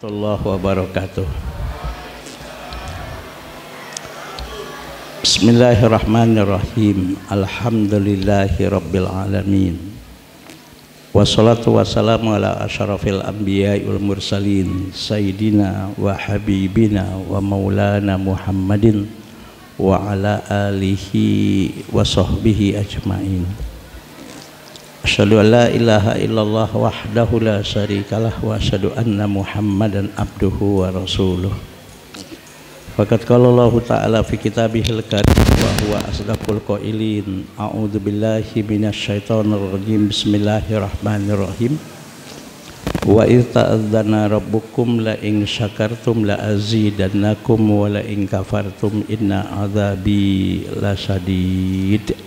warahmatullahi wabarakatuh. Bismillahirrahmanirrahim. Alhamdulillahi rabbil alamin. Wassalatu wassalamu ala asyrafil anbiya'i wal mursalin sayyidina wa habibina wa maulana Muhammadin wa ala alihi wa sahbihi ajma'in. Asyhadu an la ilaha illallah wahdahu la syarikalah wa asyhadu anna Muhammadan abduhu wa rasuluh. Faqad qala Allah ta'ala fi kitabihil karim wa huwa asdaqul qailin. A'udzu billahi minasyaitonir rajim. Bismillahirrahmanirrahim. Wa idz ta'adzana rabbukum la in syakartum la azidannakum wa la in kafartum inna adzabi lasyadid.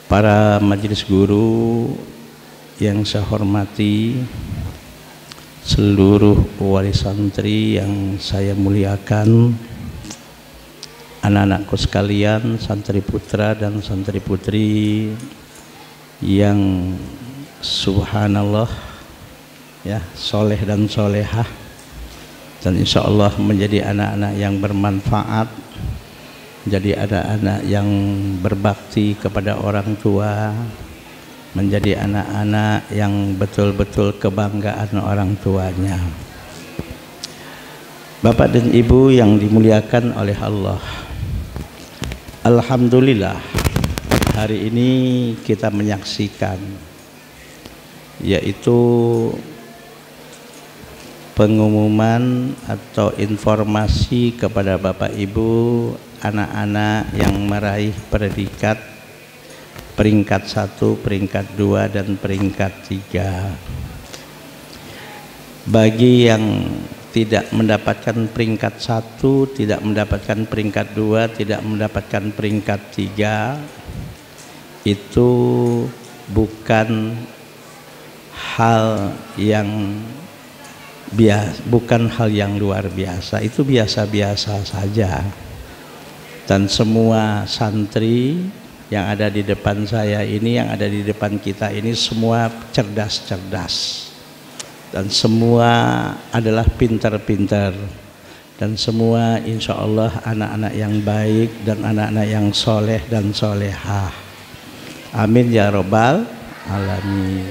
Para majelis guru yang saya hormati, seluruh wali santri yang saya muliakan, anak-anakku sekalian, santri putra dan santri putri yang subhanallah ya, soleh dan solehah, dan insya Allah menjadi anak-anak yang bermanfaat, menjadi anak-anak yang berbakti kepada orang tua, menjadi anak-anak yang betul-betul kebanggaan orang tuanya. Bapak dan Ibu yang dimuliakan oleh Allah, alhamdulillah hari ini kita menyaksikan yaitu pengumuman atau informasi kepada Bapak Ibu anak-anak yang meraih predikat peringkat 1, peringkat 2 dan peringkat 3. Bagi yang tidak mendapatkan peringkat 1, tidak mendapatkan peringkat 2, tidak mendapatkan peringkat 3, itu bukan hal yang bukan hal yang luar biasa, itu biasa-biasa saja. Dan semua santri yang ada di depan saya ini, yang ada di depan kita ini, semua cerdas-cerdas dan semua adalah pintar-pintar, dan semua insya Allah anak-anak yang baik dan anak-anak yang soleh dan solehah. Amin ya robbal alamin.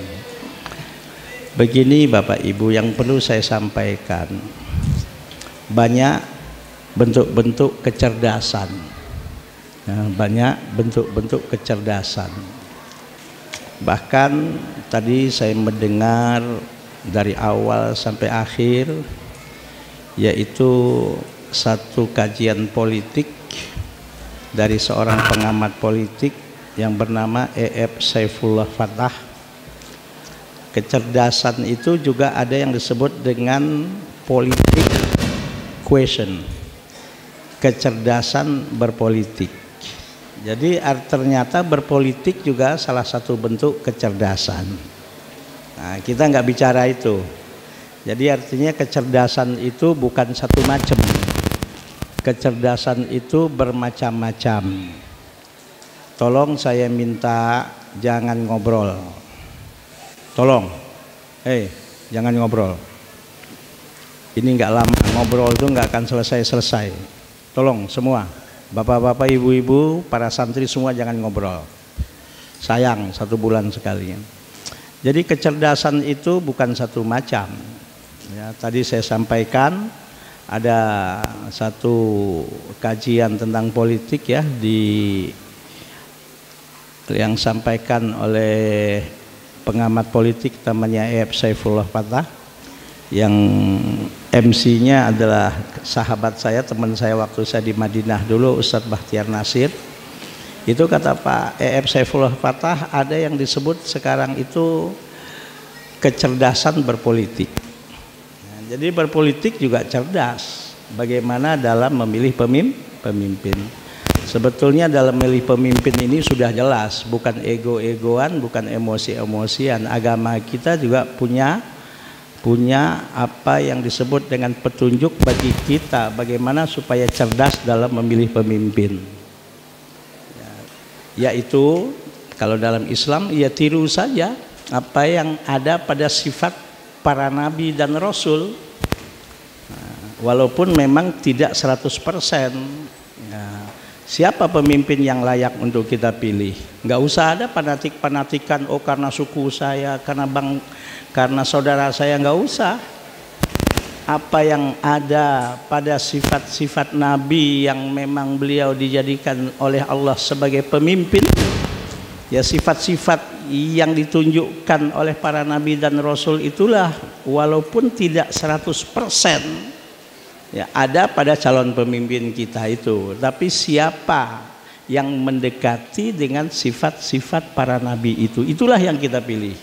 Begini Bapak Ibu yang perlu saya sampaikan, banyak bentuk-bentuk kecerdasan, banyak bentuk-bentuk kecerdasan. Bahkan tadi saya mendengar dari awal sampai akhir, yaitu satu kajian politik dari seorang pengamat politik yang bernama E.F. Saifullah Fattah. Kecerdasan itu juga ada yang disebut dengan politik question, kecerdasan berpolitik. Jadi ternyata berpolitik juga salah satu bentuk kecerdasan. Nah, kita nggak bicara itu. Jadi artinya kecerdasan itu bukan satu macam. Kecerdasan itu bermacam-macam. Tolong saya minta jangan ngobrol. Tolong, jangan ngobrol. Ini nggak lama, ngobrol itu nggak akan selesai. Tolong semua, bapak-bapak, ibu-ibu, para santri semua jangan ngobrol. Sayang, 1 bulan sekali. Jadi kecerdasan itu bukan satu macam. Ya, tadi saya sampaikan ada satu kajian tentang politik ya yang sampaikan oleh pengamat politik namanya E.F. Saifullah Fattah, yang MC-nya adalah sahabat saya, teman saya waktu saya di Madinah dulu, Ustadz Bahtiar Nasir. Itu kata Pak E.F. Saifullah Fattah, ada yang disebut sekarang itu kecerdasan berpolitik. Nah, jadi berpolitik juga cerdas, bagaimana dalam memilih pemimpin. Sebetulnya dalam memilih pemimpin ini sudah jelas, bukan ego-egoan, bukan emosi-emosian. Agama kita juga punya apa yang disebut dengan petunjuk bagi kita bagaimana supaya cerdas dalam memilih pemimpin. Yaitu kalau dalam Islam ya tiru saja apa yang ada pada sifat para nabi dan rasul. Walaupun memang tidak 100%. Siapa pemimpin yang layak untuk kita pilih? Nggak usah ada fanatik-fanatikan, oh karena suku saya, karena saudara saya, nggak usah. Apa yang ada pada sifat-sifat Nabi yang memang beliau dijadikan oleh Allah sebagai pemimpin, ya sifat-sifat yang ditunjukkan oleh para Nabi dan Rasul itulah walaupun tidak 100%. Ya, ada pada calon pemimpin kita itu, tapi siapa yang mendekati dengan sifat-sifat para nabi itu, itulah yang kita pilih.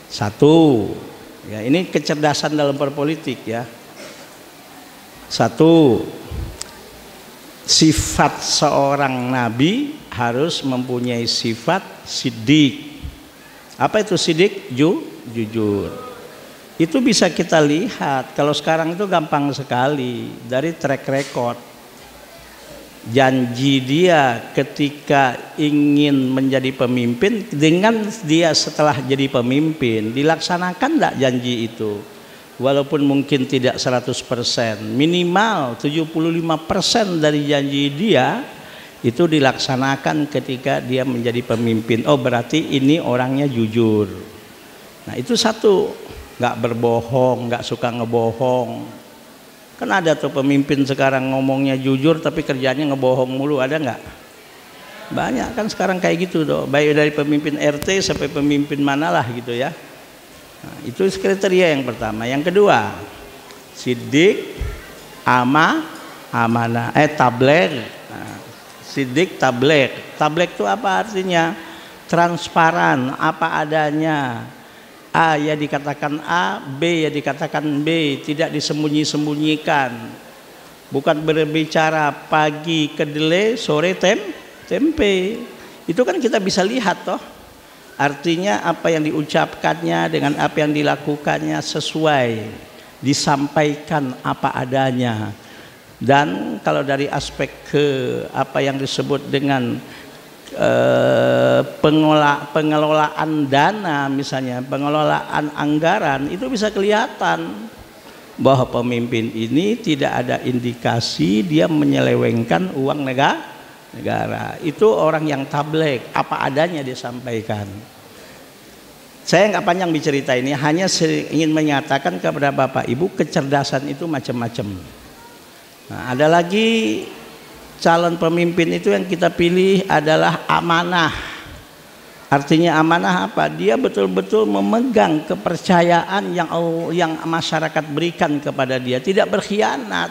Satu, ya ini kecerdasan dalam berpolitik ya. Satu, sifat seorang nabi harus mempunyai sifat sidik. Apa itu sidik? Jujur. Itu bisa kita lihat, kalau sekarang itu gampang sekali dari track record. Janji dia ketika ingin menjadi pemimpin dengan dia setelah jadi pemimpin, dilaksanakan enggak janji itu? Walaupun mungkin tidak 100%, minimal 75% dari janji dia itu dilaksanakan ketika dia menjadi pemimpin. Oh berarti ini orangnya jujur. Nah itu satu. Nggak berbohong, nggak suka ngebohong. Kan ada tuh pemimpin sekarang ngomongnya jujur tapi kerjanya ngebohong mulu, ada nggak? Banyak kan sekarang kayak gitu tuh, baik dari pemimpin RT sampai pemimpin manalah gitu ya. Nah, itu kriteria yang pertama. Yang kedua, sidik, amanah, tabligh. Nah, sidik, tabligh. Tabligh itu apa artinya? Transparan, apa adanya. A ya dikatakan A, B ya dikatakan B, tidak disembunyi-sembunyikan. Bukan berbicara pagi kedelai, sore tempe. Itu kan kita bisa lihat toh. Artinya apa yang diucapkannya dengan apa yang dilakukannya sesuai, disampaikan apa adanya. Dan kalau dari aspek apa yang disebut dengan pengelolaan dana, misalnya pengelolaan anggaran, itu bisa kelihatan bahwa pemimpin ini tidak ada indikasi dia menyelewengkan uang negara. Itu orang yang tabligh, apa adanya disampaikan. Saya nggak panjang bicerita ini, hanya ingin menyatakan kepada Bapak Ibu kecerdasan itu macam-macam. Nah, ada lagi calon pemimpin itu yang kita pilih adalah amanah. Artinya amanah apa? Dia betul-betul memegang kepercayaan yang masyarakat berikan kepada dia, tidak berkhianat,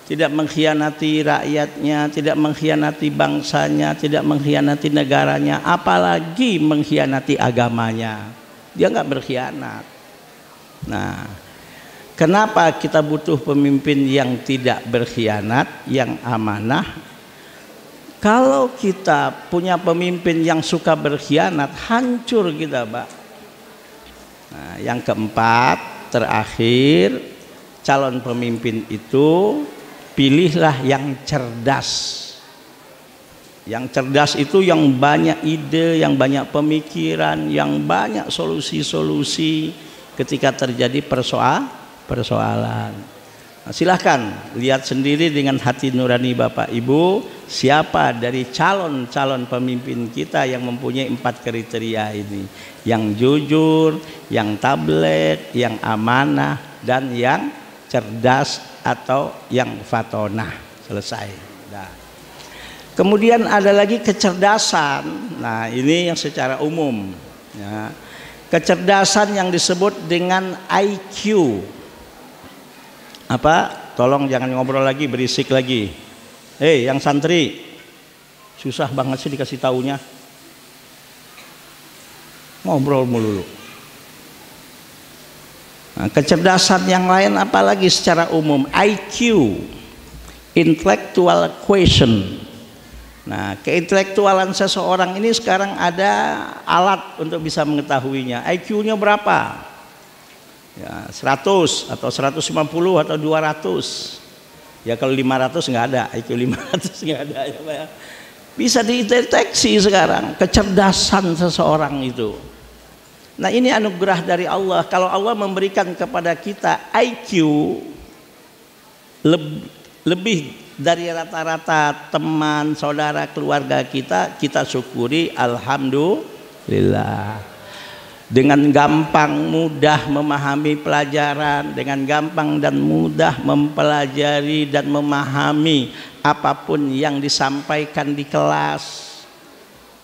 tidak mengkhianati rakyatnya, tidak mengkhianati bangsanya, tidak mengkhianati negaranya, apalagi mengkhianati agamanya. Dia nggak berkhianat. Nah, kenapa kita butuh pemimpin yang tidak berkhianat, yang amanah? Kalau kita punya pemimpin yang suka berkhianat, hancur kita, Pak. Nah, yang keempat, terakhir, calon pemimpin itu pilihlah yang cerdas. Yang cerdas itu yang banyak ide, yang banyak pemikiran, yang banyak solusi-solusi ketika terjadi persoalan. Nah, silahkan lihat sendiri dengan hati nurani Bapak Ibu, siapa dari calon-calon pemimpin kita yang mempunyai 4 kriteria ini, yang jujur, yang tabligh, yang amanah, dan yang cerdas atau yang fatonah. Selesai. Nah, kemudian ada lagi kecerdasan. Nah, ini yang secara umum ya. Kecerdasan yang disebut dengan IQ. Apa? Tolong jangan ngobrol lagi, berisik lagi. Yang santri, susah banget sih dikasih taunya. Ngobrol mulu. Nah, kecerdasan yang lain apalagi secara umum, IQ, intellectual quotient. Nah, keintelektualan seseorang ini sekarang ada alat untuk bisa mengetahuinya. IQ-nya berapa? Ya, 100 atau 150 atau 200. Ya kalau 500 nggak ada, IQ 500 nggak ada ya Pak ya. Bisa dideteksi sekarang kecerdasan seseorang itu. Nah ini anugerah dari Allah. Kalau Allah memberikan kepada kita IQ lebih dari rata-rata teman, saudara, keluarga kita, kita syukuri, alhamdulillah. Dengan gampang mudah memahami pelajaran, dengan gampang dan mudah mempelajari dan memahami apapun yang disampaikan di kelas.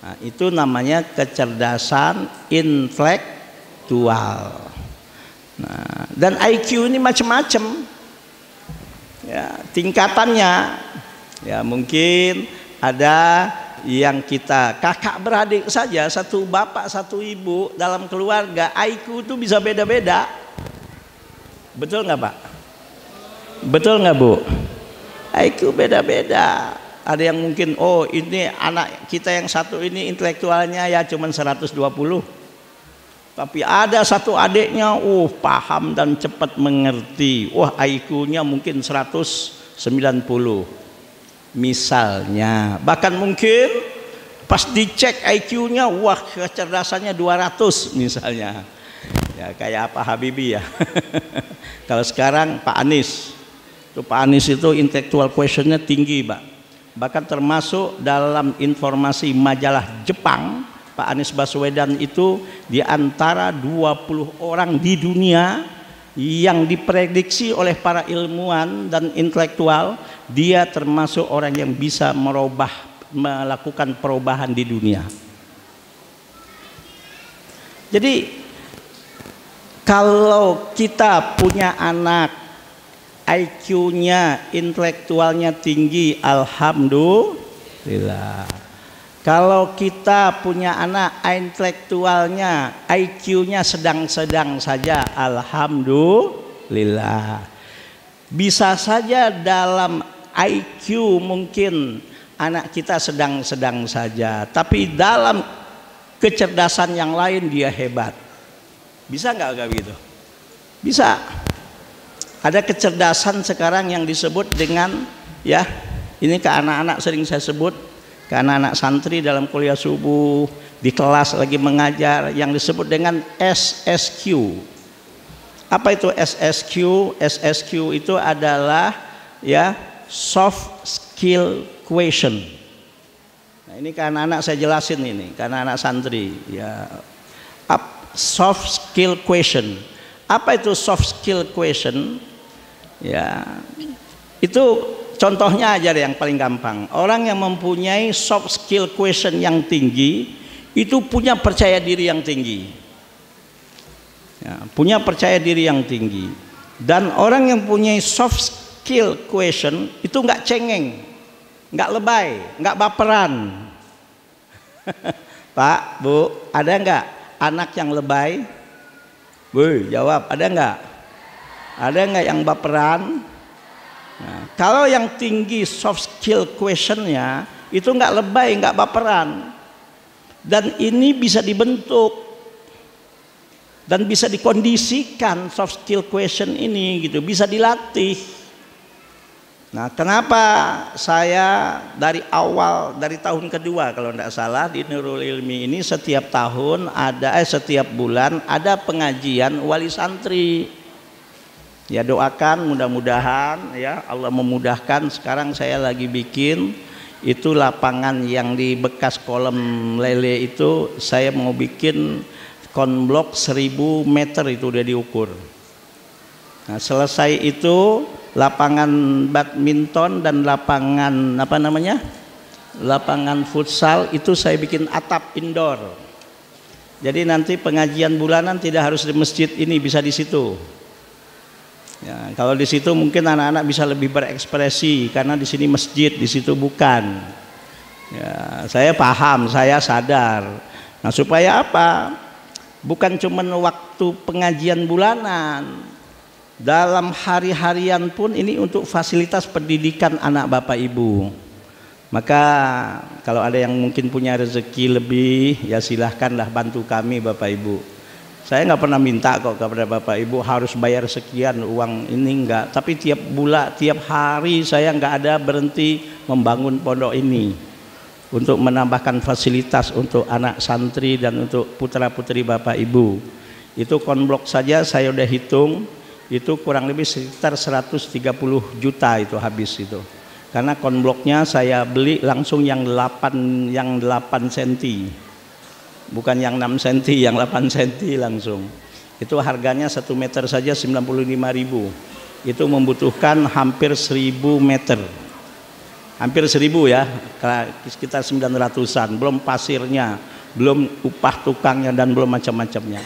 Nah, itu namanya kecerdasan intelektual. Nah, dan IQ ini macam-macam. Ya, tingkatannya. Ya, mungkin ada yang kita kakak beradik saja, satu bapak satu ibu dalam keluarga, IQ itu bisa beda-beda. Betul nggak Pak? Betul nggak Bu? IQ beda-beda. Ada yang mungkin, oh ini anak kita yang satu ini intelektualnya ya cuma 120. Tapi ada satu adiknya, paham dan cepat mengerti. Wah, IQ-nya mungkin 190. Misalnya, bahkan mungkin pas dicek IQ-nya, wah kecerdasannya 200 misalnya. Ya kayak apa Habibie ya. Kalau sekarang Pak Anies. Pak Anies itu intellectual questionnya tinggi, Pak. Bahkan termasuk dalam informasi majalah Jepang, Pak Anies Baswedan itu di antara 20 orang di dunia yang diprediksi oleh para ilmuwan dan intelektual, dia termasuk orang yang bisa melakukan perubahan di dunia. Jadi kalau kita punya anak IQ-nya, intelektualnya tinggi, alhamdulillah. Kalau kita punya anak intelektualnya, IQ-nya sedang-sedang saja, alhamdulillah. Bisa saja dalam IQ mungkin anak kita sedang-sedang saja, tapi dalam kecerdasan yang lain dia hebat. Bisa nggak begitu? Bisa. Ada kecerdasan sekarang yang disebut dengan, ya ini ke anak-anak sering saya sebut, ke anak-anak santri dalam kuliah subuh, di kelas lagi mengajar, yang disebut dengan SSQ. Apa itu SSQ? SSQ itu adalah ya soft skill question. Nah, ini ke anak-anak saya jelasin ini, ke anak-anak santri ya. Soft skill question. Apa itu soft skill question? Ya, itu contohnya aja yang paling gampang. Orang yang mempunyai soft skill question yang tinggi itu punya percaya diri yang tinggi, ya, punya percaya diri yang tinggi. Dan orang yang punya soft skill question itu nggak cengeng, nggak lebay, nggak baperan. Pak, Bu, ada nggak anak yang lebay? Bu, jawab, ada nggak? Ada nggak yang baperan? Nah, kalau yang tinggi soft skill questionnya itu nggak lebay, nggak baperan, dan ini bisa dibentuk dan bisa dikondisikan soft skill question ini gitu, bisa dilatih. Nah, kenapa saya dari awal, dari tahun kedua kalau tidak salah di Nurul Ilmi ini setiap tahun ada setiap bulan ada pengajian wali santri. Ya doakan mudah-mudahan ya Allah memudahkan. Sekarang saya lagi bikin itu lapangan yang di bekas kolam lele itu, saya mau bikin konblok 1000 meter itu udah diukur. Nah, selesai itu lapangan badminton dan lapangan apa namanya? Lapangan futsal itu saya bikin atap indoor. Jadi nanti pengajian bulanan tidak harus di masjid ini, bisa di situ. Ya, kalau di situ mungkin anak-anak bisa lebih berekspresi karena di sini masjid, di situ bukan. Ya, saya paham, saya sadar. Nah, supaya apa? Bukan cuma waktu pengajian bulanan, dalam hari-harian pun ini untuk fasilitas pendidikan anak Bapak Ibu. Maka kalau ada yang mungkin punya rezeki lebih, ya silahkanlah bantu kami Bapak Ibu. Saya nggak pernah minta kok kepada Bapak Ibu harus bayar sekian uang ini, enggak. Tapi tiap bulan, tiap hari saya nggak ada berhenti membangun pondok ini. untuk menambahkan fasilitas untuk anak santri dan untuk putra-putri Bapak Ibu. Itu konblok saja saya udah hitung, itu kurang lebih sekitar 130 juta itu habis itu. Karena konbloknya saya beli langsung yang 8 cm. Bukan yang 6 cm, yang 8 cm langsung. Itu harganya 1 meter saja 95.000. Itu membutuhkan hampir 1.000 meter. Hampir 1.000 ya, sekitar 900-an. Belum pasirnya, belum upah tukangnya dan belum macam-macamnya.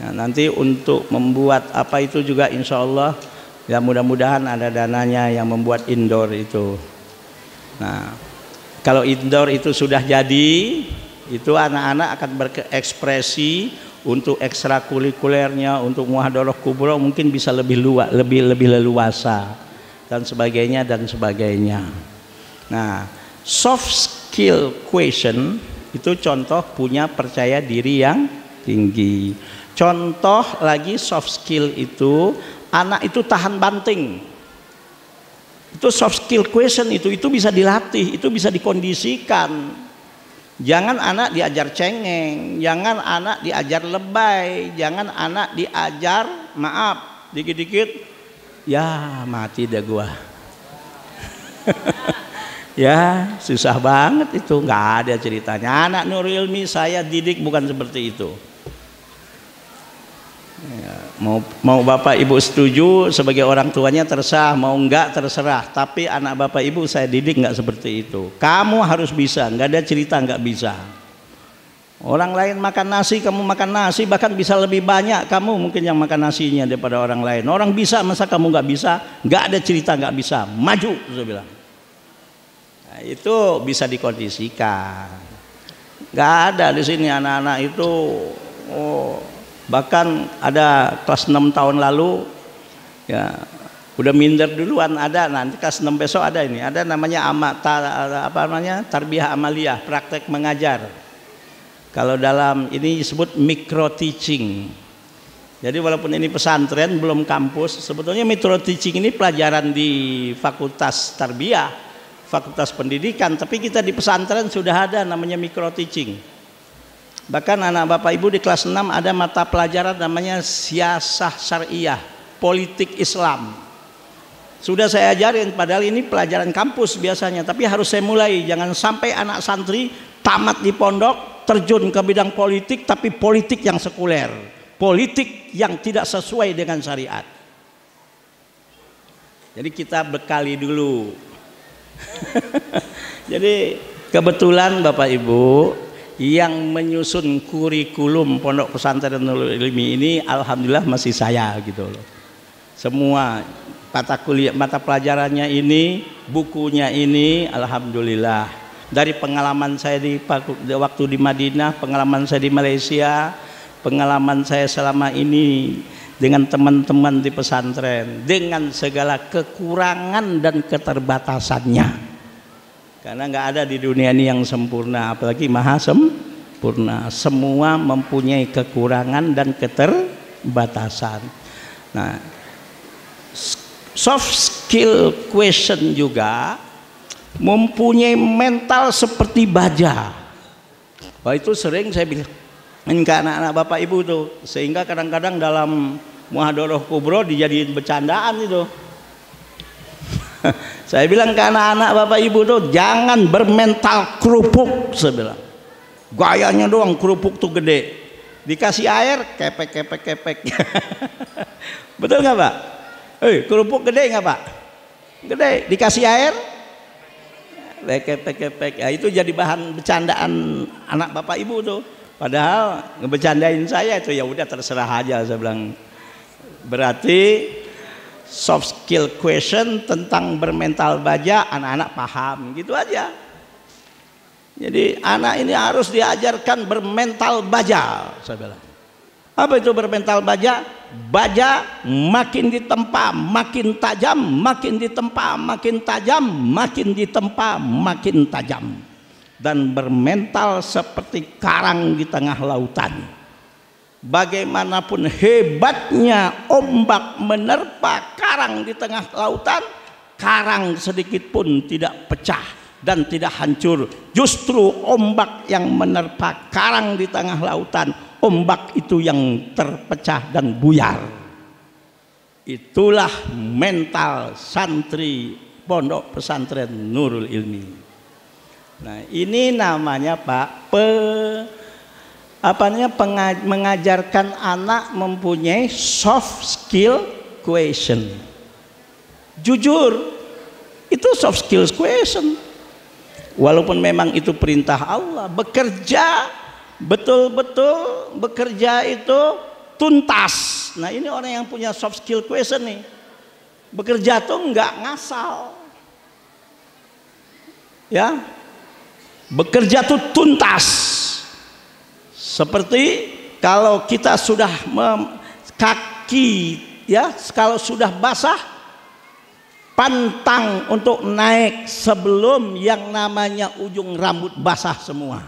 Nah, nanti untuk membuat apa itu juga insya Allah ya mudah-mudahan ada dananya yang membuat indoor itu. Nah, kalau indoor itu sudah jadi, itu anak-anak akan berekspresi untuk ekstrakurikulernya, untuk muhadharah kubra mungkin bisa lebih leluasa dan sebagainya dan sebagainya. Nah, soft skill question itu contoh punya percaya diri yang tinggi. Contoh lagi soft skill itu anak itu tahan banting. Itu soft skill question itu bisa dilatih, itu bisa dikondisikan. Jangan anak diajar cengeng, jangan anak diajar lebay, jangan anak diajar maaf dikit-dikit ya mati dah gua. Ya susah banget itu, nggak ada ceritanya. Anak Nurul Ilmi saya didik bukan seperti itu. Ya, mau Bapak Ibu setuju sebagai orang tuanya terserah, mau enggak terserah, tapi anak Bapak Ibu saya didik enggak seperti itu. Kamu harus bisa, enggak ada cerita enggak bisa. Orang lain makan nasi, kamu makan nasi, bahkan bisa lebih banyak kamu mungkin yang makan nasinya daripada orang lain. Orang bisa, masa kamu enggak bisa? Enggak ada cerita enggak bisa, maju saya bilang. Nah, itu bisa dikondisikan. Enggak ada di sini anak-anak itu bahkan ada kelas 6 tahun lalu ya udah minder duluan, ada nanti kelas 6 besok ada ini, ada namanya tarbiyah amaliyah, praktek mengajar. Kalau dalam ini disebut micro teaching. Jadi walaupun ini pesantren belum kampus, sebetulnya micro teaching ini pelajaran di fakultas tarbiyah, fakultas pendidikan, tapi kita di pesantren sudah ada namanya micro teaching. Bahkan anak Bapak Ibu di kelas 6 ada mata pelajaran namanya siasah syariah, politik Islam. Sudah saya ajarin, padahal ini pelajaran kampus biasanya, tapi harus saya mulai. Jangan sampai anak santri tamat di pondok terjun ke bidang politik, tapi politik yang sekuler, politik yang tidak sesuai dengan syariat. Jadi kita bekali dulu. Jadi kebetulan Bapak Ibu yang menyusun kurikulum Pondok Pesantren Nurul Ilmi ini alhamdulillah masih saya gitu loh. Semua mata pelajarannya ini, bukunya ini alhamdulillah. Dari pengalaman saya waktu di Madinah, pengalaman saya di Malaysia, pengalaman saya selama ini dengan teman-teman di pesantren, dengan segala kekurangan dan keterbatasannya. Karena nggak ada di dunia ini yang sempurna, apalagi maha sempurna. Semua mempunyai kekurangan dan keterbatasan. Nah, soft skill question juga mempunyai mental seperti baja. Wah, itu sering saya bilang ke anak-anak Bapak Ibu tuh, sehingga kadang-kadang dalam muhadharah kubro dijadiin bercandaan itu. Saya bilang ke anak-anak Bapak Ibu tuh jangan bermental kerupuk, saya bilang. Gayanya doang kerupuk tuh gede, dikasih air kepek. Betul nggak Pak? Kerupuk gede nggak Pak? Gede, dikasih air kepek. Ya, itu jadi bahan bercandaan anak Bapak Ibu tuh. Padahal ngebercandain saya itu ya udah terserah aja, saya bilang. Berarti soft skill question tentang bermental baja anak-anak paham gitu aja. Jadi anak ini harus diajarkan bermental baja, saya bilang. Apa itu bermental baja? Baja makin ditempa makin tajam, makin ditempa makin tajam, makin ditempa makin tajam, dan bermental seperti karang di tengah lautan. Bagaimanapun hebatnya ombak menerpa karang di tengah lautan, karang sedikit pun tidak pecah dan tidak hancur. Justru ombak yang menerpa karang di tengah lautan, ombak itu yang terpecah dan buyar. Itulah mental santri pondok pesantren Nurul Ilmi. Nah, ini namanya Pak mengajarkan anak mempunyai soft skill question. Jujur, itu soft skills question. Walaupun memang itu perintah Allah, bekerja betul-betul, bekerja itu tuntas. Nah, ini orang yang punya soft skill question nih. Bekerja tuh nggak ngasal. Ya. Bekerja tuh tuntas. Seperti kalau kita sudah kaki ya, kalau sudah basah, pantang untuk naik sebelum yang namanya ujung rambut basah semua.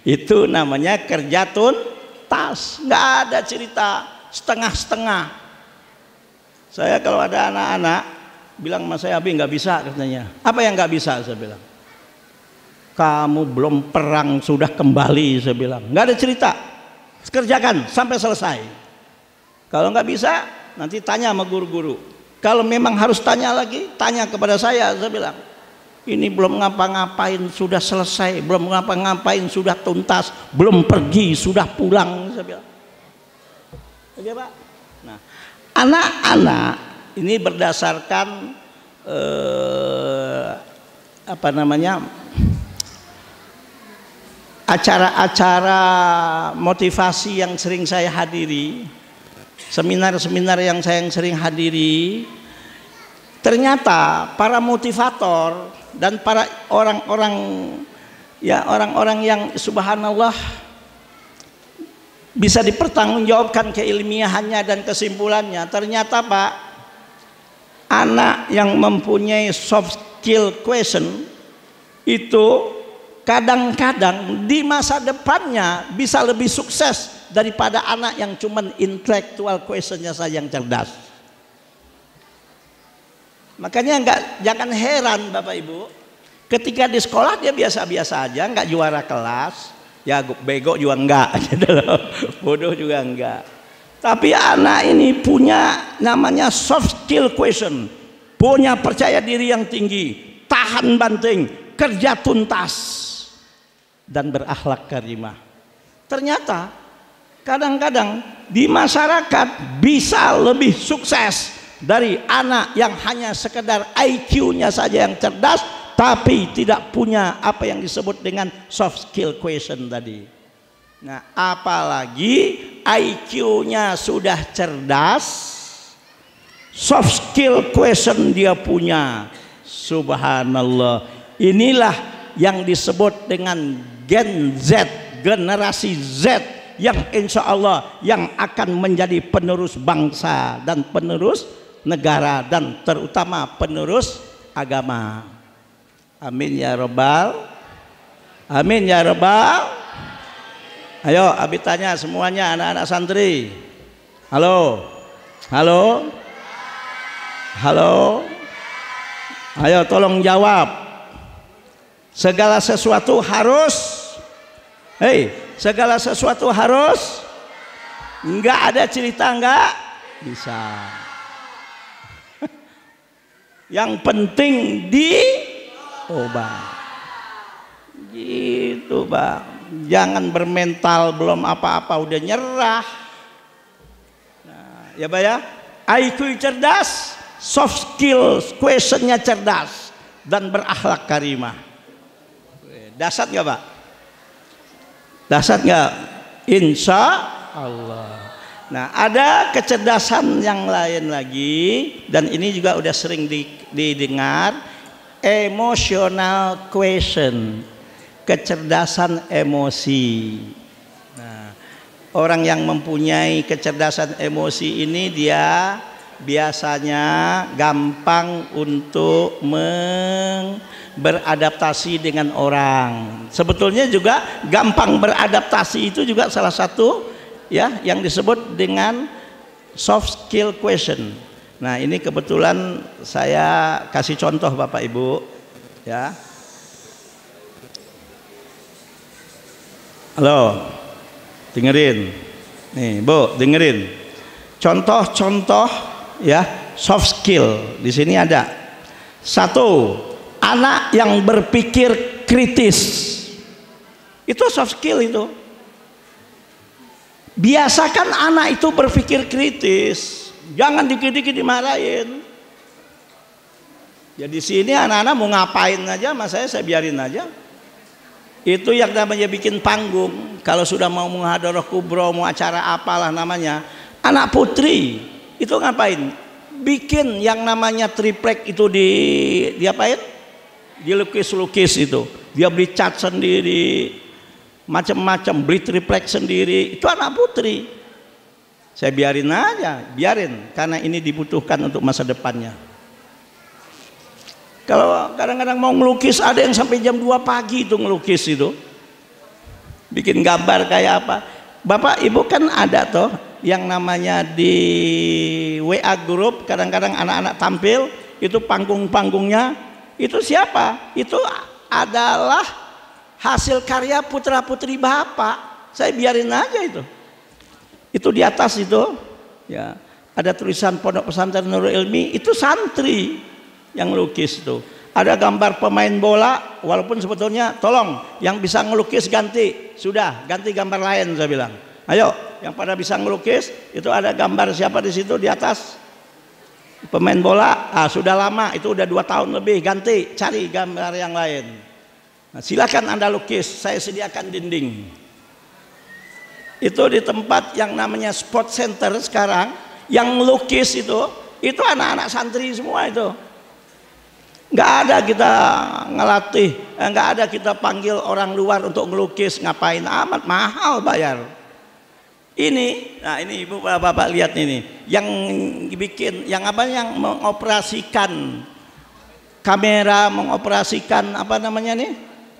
Itu namanya kerja tuntas, nggak ada cerita setengah-setengah. Saya kalau ada anak-anak bilang sama saya, Abi nggak bisa katanya. Apa yang nggak bisa? Saya bilang, kamu belum perang sudah kembali. Saya bilang, nggak ada cerita, kerjakan sampai selesai. Kalau nggak bisa, nanti tanya sama guru-guru. Kalau memang harus tanya lagi, tanya kepada saya bilang, ini belum ngapa-ngapain sudah selesai, belum ngapa-ngapain sudah tuntas, belum pergi sudah pulang. Saya bilang, oke Pak. Nah, anak-anak ini berdasarkan acara-acara motivasi yang sering saya hadiri, seminar-seminar yang saya sering hadiri, ternyata para motivator dan para orang-orang yang subhanallah bisa dipertanggungjawabkan keilmiahannya dan kesimpulannya. Ternyata Pak, anak yang mempunyai soft skill question itu kadang-kadang di masa depannya bisa lebih sukses daripada anak yang cuman intellectual questionnya saja yang cerdas. Makanya jangan heran Bapak Ibu, ketika di sekolah dia biasa-biasa aja, nggak juara kelas, ya bego juga enggak, gitu loh. Bodoh juga enggak. Tapi anak ini punya namanya soft skill question, punya percaya diri yang tinggi, tahan banting, kerja tuntas, dan berakhlak karimah. Ternyata kadang-kadang di masyarakat bisa lebih sukses dari anak yang hanya sekedar IQ-nya saja yang cerdas, tapi tidak punya apa yang disebut dengan soft skill question tadi. Nah, apalagi IQ-nya sudah cerdas, soft skill question dia punya. Subhanallah. Inilah yang disebut dengan Gen Z, generasi Z, yang insya Allah yang akan menjadi penerus bangsa dan penerus negara dan terutama penerus agama. Amin ya Rabbal, amin ya Rabbal. Ayo Abi tanya semuanya, anak-anak santri. Halo, halo, halo. Ayo tolong jawab. Segala sesuatu harus, segala sesuatu harus, nggak ada cerita nggak bisa. Yang penting diobat. Gitu Bang. Jangan bermental belum apa-apa udah nyerah. Nah, ya Pak ya, IQ cerdas, soft skill questionnya cerdas, dan berakhlak karimah. Dasar nggak Pak? Dasar nggak? Insya Allah. Nah, ada kecerdasan yang lain lagi, dan ini juga udah sering didengar, emotional question, kecerdasan emosi. Nah, orang yang mempunyai kecerdasan emosi ini dia biasanya gampang untuk beradaptasi dengan orang. Sebetulnya juga gampang beradaptasi itu juga salah satu ya yang disebut dengan soft skill question. Nah, ini kebetulan saya kasih contoh Bapak Ibu, ya. Halo, dengerin. Nih, Bu, dengerin. Contoh-contoh ya, soft skill. Di sini ada. 1, anak yang berpikir kritis. Itu soft skill itu. Biasakan anak itu berpikir kritis. Jangan dikit-dikit dimarahin. Ya di sini anak-anak mau ngapain aja sama saya biarin aja. Itu yang namanya bikin panggung. Kalau sudah mau muhadharah kubro, mau acara apalah namanya, anak putri itu ngapain? Bikin yang namanya triplek itu diapain? Dilukis-lukis itu. Dia beli cat sendiri, macam-macam, beli triplek sendiri. Itu anak putri. Saya biarin aja, biarin, karena ini dibutuhkan untuk masa depannya. Kalau kadang-kadang mau ngelukis, ada yang sampai jam 2 pagi itu ngelukis itu, bikin gambar kayak apa. Bapak Ibu kan ada toh yang namanya di WA grup, kadang-kadang anak-anak tampil itu panggung-panggungnya itu siapa? Itu adalah hasil karya putra putri Bapak. Saya biarin aja itu di atas itu ya ada tulisan Pondok Pesantren Nurul Ilmi, itu santri yang lukis itu. Ada gambar pemain bola, walaupun sebetulnya tolong yang bisa ngelukis ganti, sudah ganti gambar lain, saya bilang. Ayo yang pada bisa ngelukis itu ada gambar siapa di situ di atas pemain bola, sudah lama itu udah 2 tahun lebih, ganti, cari gambar yang lain. Nah, silakan Anda lukis, saya sediakan dinding. Itu di tempat yang namanya sport center sekarang, yang lukis itu anak-anak santri semua itu. Nggak ada kita ngelatih, nggak ada kita panggil orang luar untuk ngelukis, ngapain amat, mahal bayar. Nah ini ibu bapak lihat ini, yang bikin, yang apa, yang mengoperasikan kamera, mengoperasikan apa namanya nih,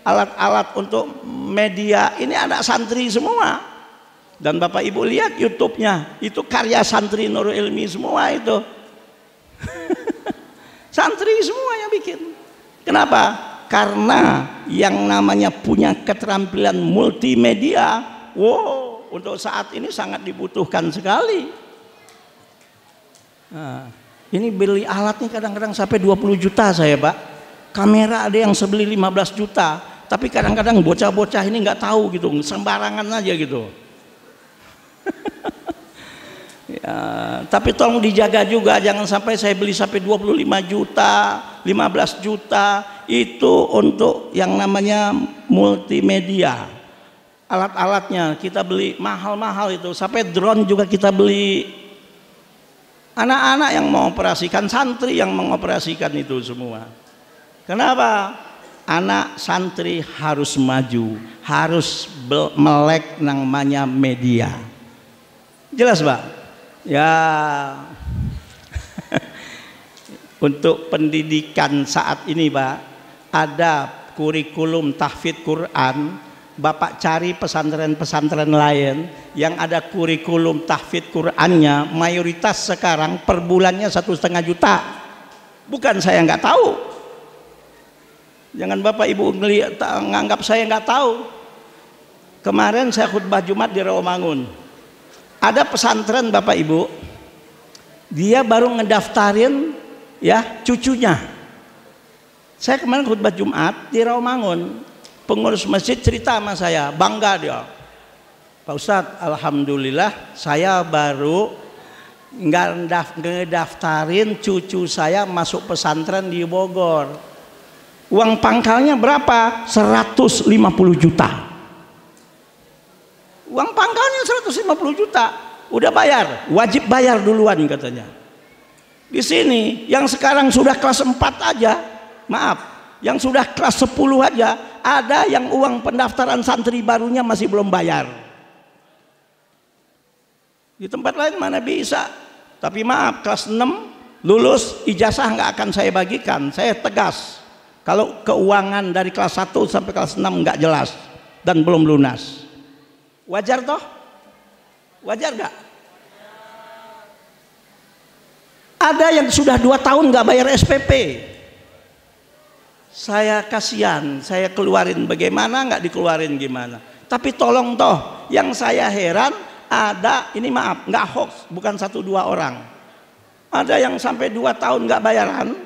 alat-alat untuk media, ini anak santri semua. Dan Bapak Ibu lihat YouTube-nya, itu karya santri Nurul Ilmi semua itu. Santri semua yang bikin. Kenapa? Karena yang namanya punya keterampilan multimedia, wow, untuk saat ini sangat dibutuhkan sekali. Nah, ini beli alatnya kadang-kadang sampai 20 juta saya Pak. Kamera ada yang sebeli 15 juta. Tapi kadang-kadang bocah-bocah ini nggak tahu gitu, sembarangan aja gitu. Ya, tapi tolong dijaga juga, jangan sampai saya beli sampai 25 juta, 15 juta, itu untuk yang namanya multimedia. Alat-alatnya kita beli mahal-mahal itu, sampai drone juga kita beli. Anak-anak yang mengoperasikan, santri yang mengoperasikan itu semua. Kenapa? Anak santri harus maju, harus melek namanya media. Jelas Pak? Ya, untuk pendidikan saat ini Pak, ada kurikulum tahfidz Quran. Bapak cari pesantren-pesantren lain yang ada kurikulum tahfidz Qurannya, mayoritas sekarang per bulannya 1,5 juta. Bukan saya nggak tahu, jangan Bapak Ibu nganggap saya nggak tahu. Kemarin saya khutbah Jumat di Rawamangun. Ada pesantren Bapak Ibu, dia baru ngedaftarin ya cucunya. Saya kemarin khutbah Jumat di Rawamangun, pengurus masjid cerita sama saya, bangga dia. Pak Ustadz, alhamdulillah saya baru ngedaftarin cucu saya masuk pesantren di Bogor. Uang pangkalnya berapa? 150 juta. Uang pangkalnya 150 juta, udah bayar, wajib bayar duluan katanya. Di sini yang sekarang sudah kelas 4 aja, maaf, yang sudah kelas 10 aja, ada yang uang pendaftaran santri barunya masih belum bayar. Di tempat lain mana bisa. Tapi maaf, kelas 6 lulus, ijazah nggak akan saya bagikan. Saya tegas, kalau keuangan dari kelas 1 sampai kelas 6 nggak jelas dan belum lunas. Wajar toh? Wajar gak? Ada yang sudah 2 tahun nggak bayar SPP. Saya kasihan, saya keluarin bagaimana, nggak dikeluarin gimana. Tapi tolong toh, yang saya heran ada, ini maaf, nggak hoax, bukan 1-2 orang. Ada yang sampai 2 tahun nggak bayaran,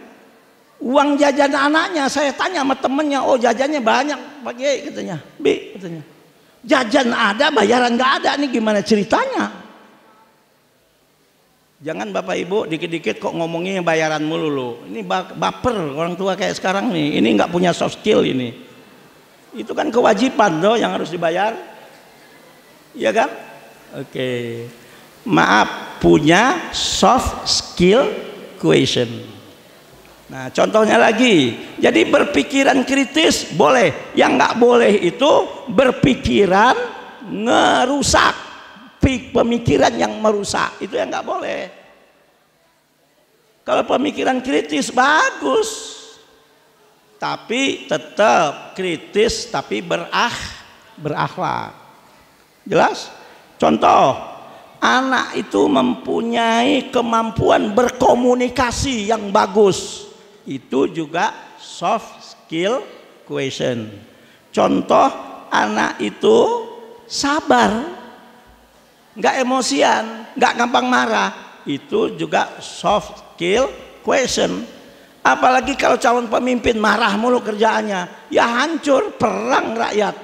uang jajan anaknya, saya tanya sama temennya, oh jajannya banyak, Pak Kiai katanya, B katanya. Jajan ada, bayaran nggak ada, nih gimana ceritanya? Jangan Bapak Ibu dikit-dikit kok ngomongnya bayaran mulu loh. Ini baper orang tua kayak sekarang nih. Ini nggak punya soft skill ini. Itu kan kewajiban loh yang harus dibayar. Iya kan? Oke. Maaf, punya soft skill question. Nah contohnya lagi. Jadi berpikiran kritis boleh. Yang nggak boleh itu berpikiran ngerusak. Pemikiran yang merusak itu yang nggak boleh. Kalau pemikiran kritis bagus, tapi tetap kritis tapi berakhlak. Jelas? Contoh, anak itu mempunyai kemampuan berkomunikasi yang bagus, itu juga soft skill question. Contoh, anak itu sabar, nggak emosian, nggak gampang marah, itu juga soft skill question. Apalagi kalau calon pemimpin marah mulu kerjaannya, ya hancur, perang rakyat.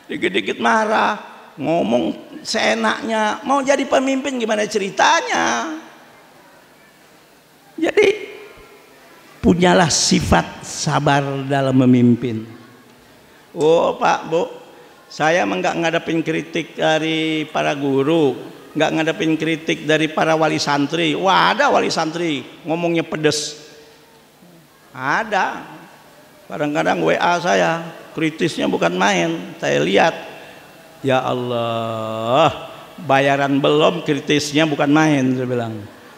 Dikit-dikit marah, ngomong seenaknya, mau jadi pemimpin gimana ceritanya? Jadi punyalah sifat sabar dalam memimpin. Oh Pak Bu, saya nggak ngadepin kritik dari para guru, nggak ngadepin kritik dari para wali santri. Wah ada wali santri ngomongnya pedes. Ada. Kadang-kadang WA saya, kritisnya bukan main. Saya lihat, ya Allah, bayaran belum, kritisnya bukan main. Saya bilang,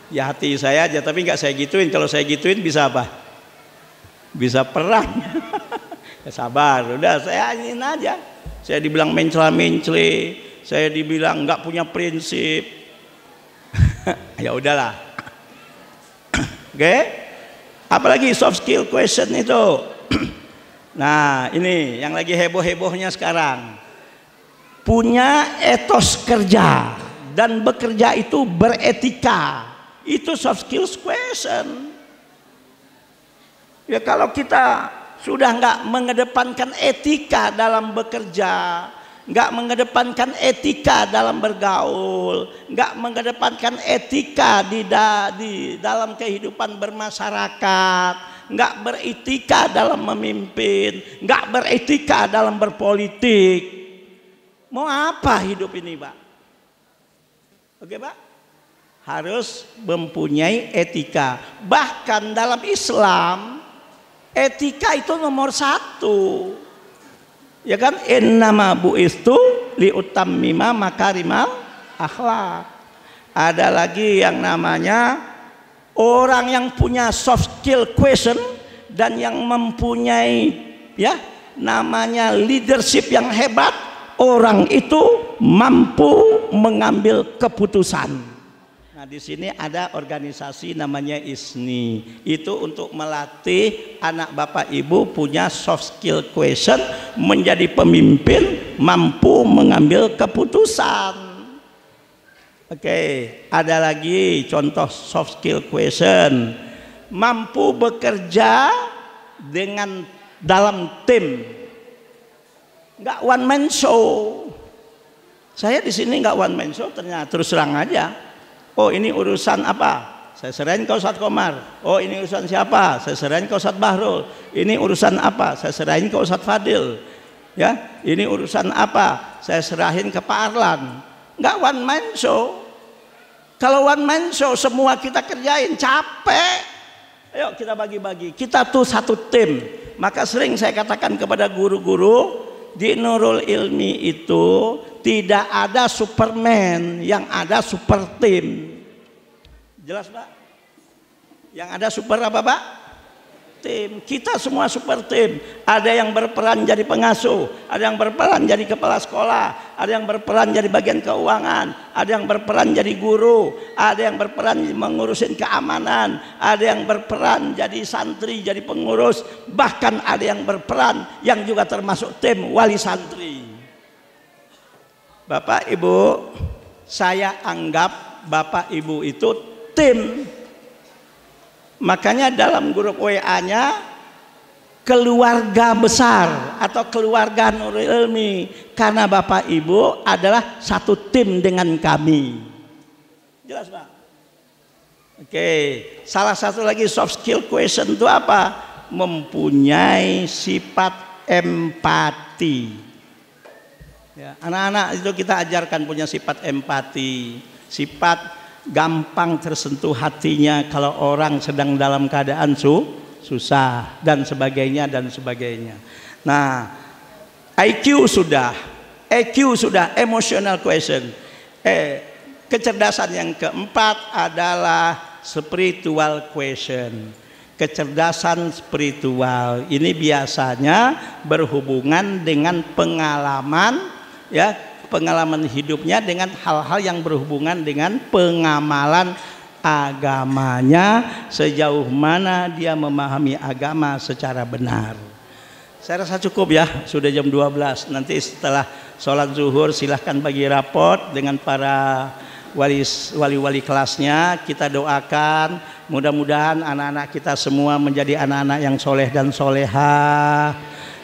ya hati saya aja, tapi nggak saya gituin. Kalau saya gituin bisa apa? Bisa perang. Ya sabar, udah saya angin aja. Saya dibilang mencela-mencela, saya dibilang nggak punya prinsip. Ya udahlah. Oke? Apalagi soft skill question itu. Nah, ini yang lagi heboh-hebohnya sekarang. Punya etos kerja dan bekerja itu beretika. Itu soft skills question. Ya kalau kita sudah nggak mengedepankan etika dalam bekerja, nggak mengedepankan etika dalam bergaul, nggak mengedepankan etika di dalam kehidupan bermasyarakat, nggak beretika dalam memimpin, nggak beretika dalam berpolitik, mau apa hidup ini, Pak? Oke, Pak? Harus mempunyai etika. Bahkan dalam Islam, etika itu nomor 1, ya kan? Innama bu'istu liutammima makarimal akhlak. Ada lagi yang namanya orang yang punya soft skill question dan yang mempunyai ya namanya leadership yang hebat, orang itu mampu mengambil keputusan. Nah, di sini ada organisasi namanya ISNI. Itu untuk melatih anak Bapak Ibu punya soft skill question, menjadi pemimpin, mampu mengambil keputusan. Oke, ada lagi contoh soft skill question. Mampu bekerja dengan dalam tim. Enggak one man show. Saya di sini enggak one man show, ternyata terus terang aja. Oh ini urusan apa? Saya serahin ke Ustadz Komar. Oh ini urusan siapa? Saya serahin ke Ustadz Bahrul. Ini urusan apa? Saya serahin ke Ustadz Fadil. Ya, ini urusan apa? Saya serahin ke Pak Arlan. Nggak one man show. Kalau one man show semua kita kerjain capek. Ayo kita bagi-bagi. Kita tuh satu tim. Maka sering saya katakan kepada guru-guru, di Nurul Ilmi itu tidak ada Superman, yang ada super tim. Jelas Pak? Yang ada super apa Pak? Tim, kita semua super tim. Ada yang berperan jadi pengasuh, ada yang berperan jadi kepala sekolah, ada yang berperan jadi bagian keuangan, ada yang berperan jadi guru, ada yang berperan mengurusin keamanan, ada yang berperan jadi santri, jadi pengurus, bahkan ada yang berperan yang juga termasuk tim wali santri. Bapak Ibu, saya anggap Bapak Ibu itu tim. Makanya dalam grup WA-nya keluarga besar atau keluarga Nurul Ilmi, karena Bapak Ibu adalah satu tim dengan kami. Jelas Pak? Oke, salah satu lagi soft skill question itu apa? Mempunyai sifat empati. Ya, anak-anak itu kita ajarkan punya sifat empati, sifat gampang tersentuh hatinya kalau orang sedang dalam keadaan susah dan sebagainya dan sebagainya. Nah, IQ sudah, EQ sudah, emotional question. Kecerdasan yang keempat adalah spiritual question. Kecerdasan spiritual ini biasanya berhubungan dengan pengalaman, ya, pengalaman hidupnya dengan hal-hal yang berhubungan dengan pengamalan agamanya, sejauh mana dia memahami agama secara benar. Saya rasa cukup ya, sudah jam 12. Nanti setelah sholat zuhur silahkan bagi raport dengan para wali-wali kelasnya. Kita doakan mudah-mudahan anak-anak kita semua menjadi anak-anak yang soleh dan solehah,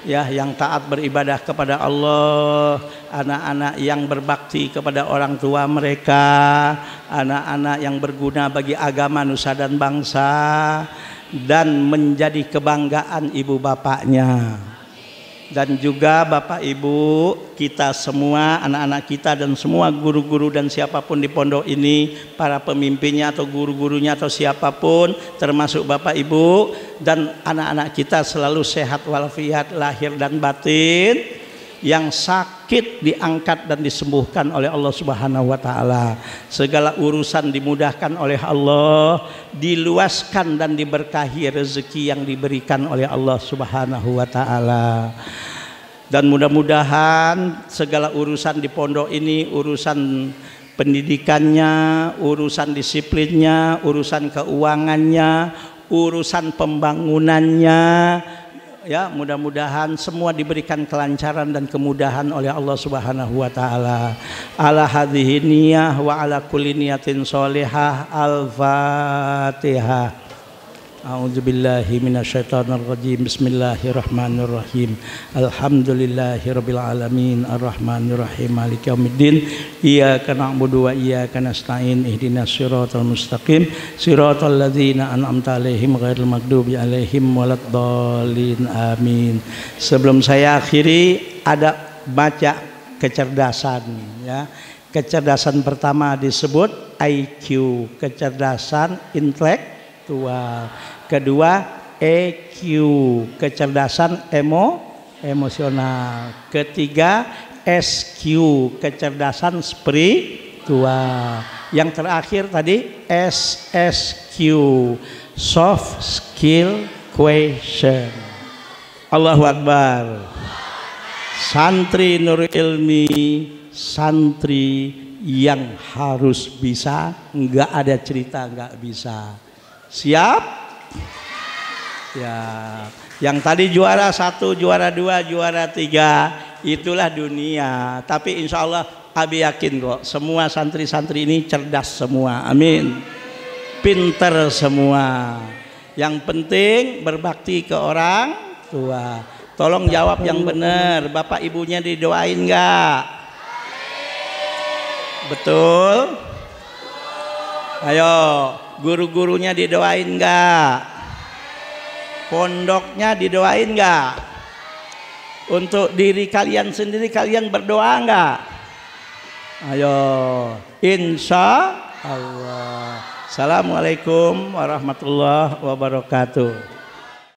ya, yang taat beribadah kepada Allah, anak-anak yang berbakti kepada orang tua mereka, anak-anak yang berguna bagi agama nusa dan bangsa, dan menjadi kebanggaan ibu bapaknya. Dan juga Bapak Ibu, kita semua, anak-anak kita dan semua guru-guru dan siapapun di pondok ini, para pemimpinnya atau guru-gurunya atau siapapun, termasuk Bapak Ibu dan anak-anak kita selalu sehat walafiat lahir dan batin, yang sakit diangkat dan disembuhkan oleh Allah Subhanahu wa taala. Segala urusan dimudahkan oleh Allah, diluaskan dan diberkahi rezeki yang diberikan oleh Allah Subhanahu wa taala. Dan mudah-mudahan segala urusan di pondok ini, urusan pendidikannya, urusan disiplinnya, urusan keuangannya, urusan pembangunannya, ya, mudah-mudahan semua diberikan kelancaran dan kemudahan oleh Allah Subhanahu wa taala. Ala hadhihi niyah wa ala kulli niyatin sholihah. Al-Fatihah. A'udzubillahi minasyaitonir rajim. Bismillahirrahmanirrahim. Alhamdulillahirabbil alamin arrahmanir rahim maliki yaumiddin. Iyyaka na'budu wa iyyaka nasta'in. Ihdinas siratal mustaqim. Siratal ladzina an'amta 'alaihim ghairil maghdubi 'alaihim waladdallin. Amin. Sebelum saya akhiri, ada baca kecerdasan, ya. Kecerdasan pertama disebut IQ, kecerdasan intelektual. Kedua EQ, kecerdasan emosional. Ketiga SQ, kecerdasan spiritual. Yang terakhir tadi SSQ, soft skill question. Allahu Akbar. Santri Nurul Ilmi, santri yang harus bisa, nggak ada cerita nggak bisa. Siap? Ya, yang tadi juara 1, juara 2, juara 3, itulah dunia. Tapi insya Allah Abi yakin kok, semua santri-santri ini cerdas semua. Amin. Pinter semua. Yang penting berbakti ke orang tua. Tolong jawab yang benar. Bapak ibunya didoain nggak? Betul? Ayo, guru-gurunya didoain nggak? Pondoknya didoain nggak? Untuk diri kalian sendiri kalian berdoa nggak? Ayo, insya Allah. Assalamualaikum warahmatullahi wabarakatuh.